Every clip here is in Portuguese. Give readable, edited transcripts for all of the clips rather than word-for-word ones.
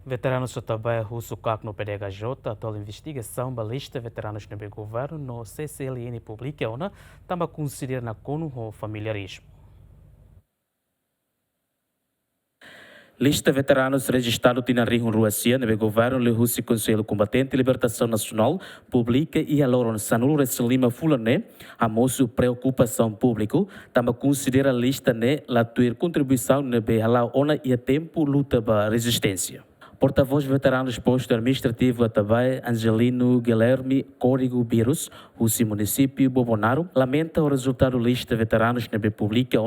Veteranus Atabae husu KAK no PDHJ, atual investigação da lista veteranos no Governu no CCLN públika, também konsidera nakonu o familiarismu. Lista veteranos registrado na Rua Cia, no Governu, le husi Conselho Combatente Libertação Nacional, pública e aloron sanul reslima fulane, a moço preocupação público, também considera a lista ne la tuir contribuição ne behala ona e a tempo luta ba resistência. Porta-voz veteranos posto administrativo Atabae, Angelino Guilherme Código Birus, Husi Município Bobonaro, lamenta o resultado lista veteranos na pública,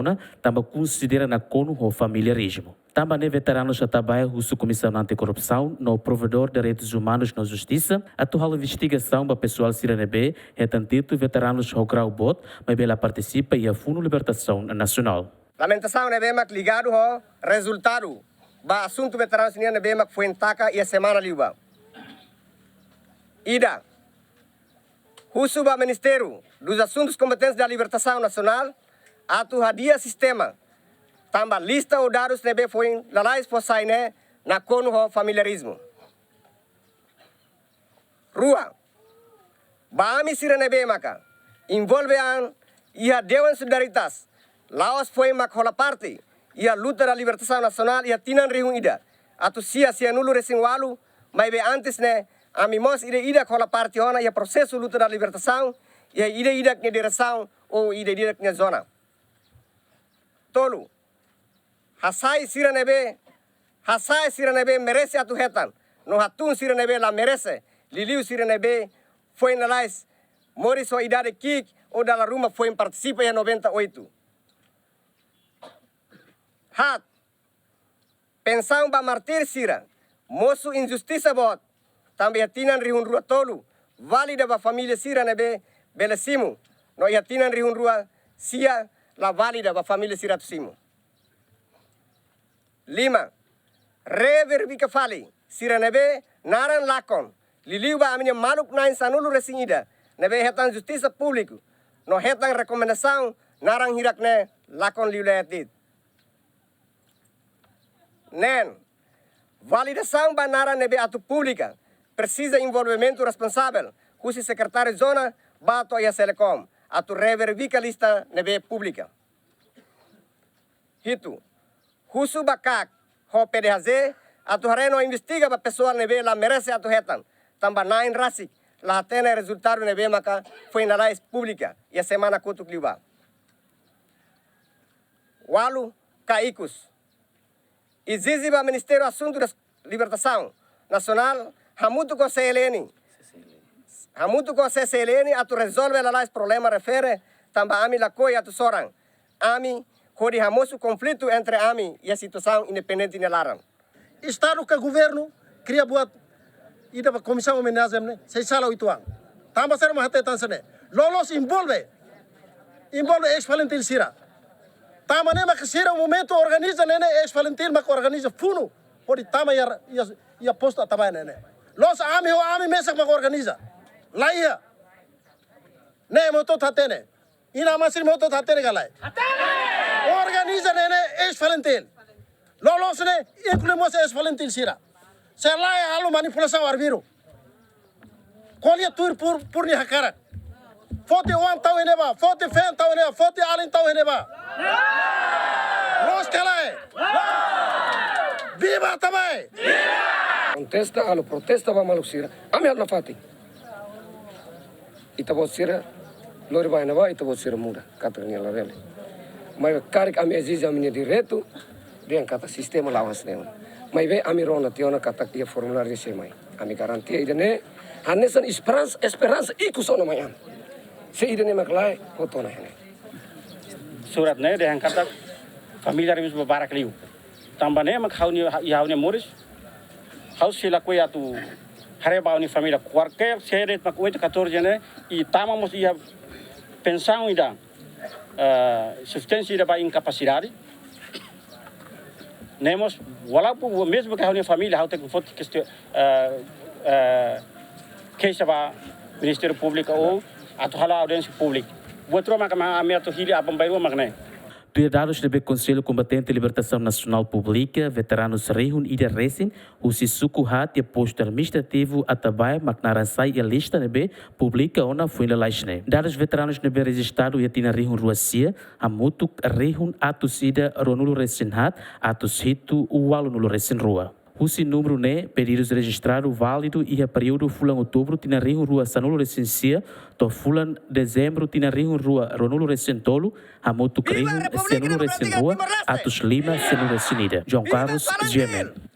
também considera nakonu o familiarismo. Também veteranos Atabae, Husu Comissão Anticorrupção, no provedor de direitos humanos na justiça, atual investigação para pessoal siranebe, retantito veteranos Rograu Bot, mas ela participa e a Fundo Libertação Nacional. Lamentação é bem ligado ao resultado. Ba assunto veteranos ni na bemak foi taka e a semana liuba. Ida. Husu ba Ministério dos Assuntos Competentes da Libertação Nacional atu hadia sistema. Tamba lista o dados nebe foi lalais posaine nakonu ho familiarismo. Rua. Ba ami sira nebe maka envolve an ia dewan solidaritas. Laos foi mak hola parte. Ia luta da libertação nacional ia tinan rihung ida atu sia nulu resing walu mai be antes ne amimos ida kola parte ona ia processo luta da libertação ia ida ke direção ou ida ke zona tolu hasai sira nebe merece atu hetan no hatun sira nebe la merece liliu sira nebe foi na lais moriso idade kik ou da la ruma foi participa ia 98. Hat, pensão ba martir sira, moço injustiça bot, também atinan rihun rua tolu, válida ba família sira nebe belesimu, no atinan rihun rua sia la válida ba família sira tusimu. 5. Reverbica fali, sira nebe naran lakon, liliu ba aminya maluk nain sanulu resingida, nebe hetan justiça público, no hetan recomendação naran hirakne lakon liuleatit. Nen, validação banara nebe atu pública, precisa envolvimento responsável, cusi secretário de zona, bato a Telecom, atu reverbica lista nebe pública. Hito, husu bakak, ho PDHJ, atu hareno investiga ba pessoal nebe la merece atu hetan, tamba nain rasik, la hatena resultado nebe maka foi na lais pública, e a semana kutuk liuba. Walu, kaikus. Exige o Ministério do Assunto da Libertação Nacional, hamutu com CCLN. Hamutu com CCLN, atu resolve lá os problemas refere, também ami la coi atu sorang. Ami, kodi hamosu conflito entre ami e a situação independente de laran. Estado que o governo queria buat ida ba comissão homenagem ne, sei sala ituang. Tambah ser mahate tansane. Lolos envolve ex-valentil sira. Tamane mak sira momento organiza nene ex-valentil mak organiza funo. Podi tama ia posto Atabae nene. Los ami mesak mak organiza. Laia. Ne moto tatene. Ina masir moto tatene galai. Organiza nene ex-valentil. Lolos ne incluimos ex-valentil sira. Selai halu manipulação arbiro. Kolia tur por ni hakarat. 41 tau eneba, 40 tau eneba, 40 alin tau eneba. Los calai. Viva Atabae! Contesta, alo protesta ba maluk sira. Ami al nafati. Ita bot sira, lori ba eneba, ita bot sira muda. Kata ni ala rele. Mai karik ami exige ami direto, dengan kata sistema lawas neon. Mai ve ami rona tiona kata ia formulário semai. Ami garantia idene, hanesan esperança iku sono mayan. Se idene maklai hotona hene. Surat ne dengan kata familiarismu barak liu. Tambah ne mak hauni moris. Haus sila ko ya tu hareba uni família qualquer seret mak 8-14 ne e tama mos ia pensão ida substância ida ba incapacidade. Nemos walaupun mesmo que hauni família hau tek foto que ba Ministério Público ou atu hala audiência pública. Buatro mak ami atu hili apa bayu mak ne. Tu dados do Conselho Combatente de Libertação Nacional Pública, Veteranus Rihun Ida Recin, o Sisuku Hat e posto administrativo Atabae, Macnaransai e lista nebe pública ona foi na laixne. Dados veteranos nebe registrado e tina Rihun Ruasia, a mutuk Rihun atus ida Ronulo Recin Hat, atus hitu ualu nulo Recin Rua. O número né, pedidos registrado válido e a período fulan outubro tina Rihun Rua Sanulo Recensia, to fulan dezembro tina Rihun Rua Ronulo Recentolo, a mutuk Rihun Senulo Recin Rua, atus Lima Senulo Recinida. João Carlos, Gemen.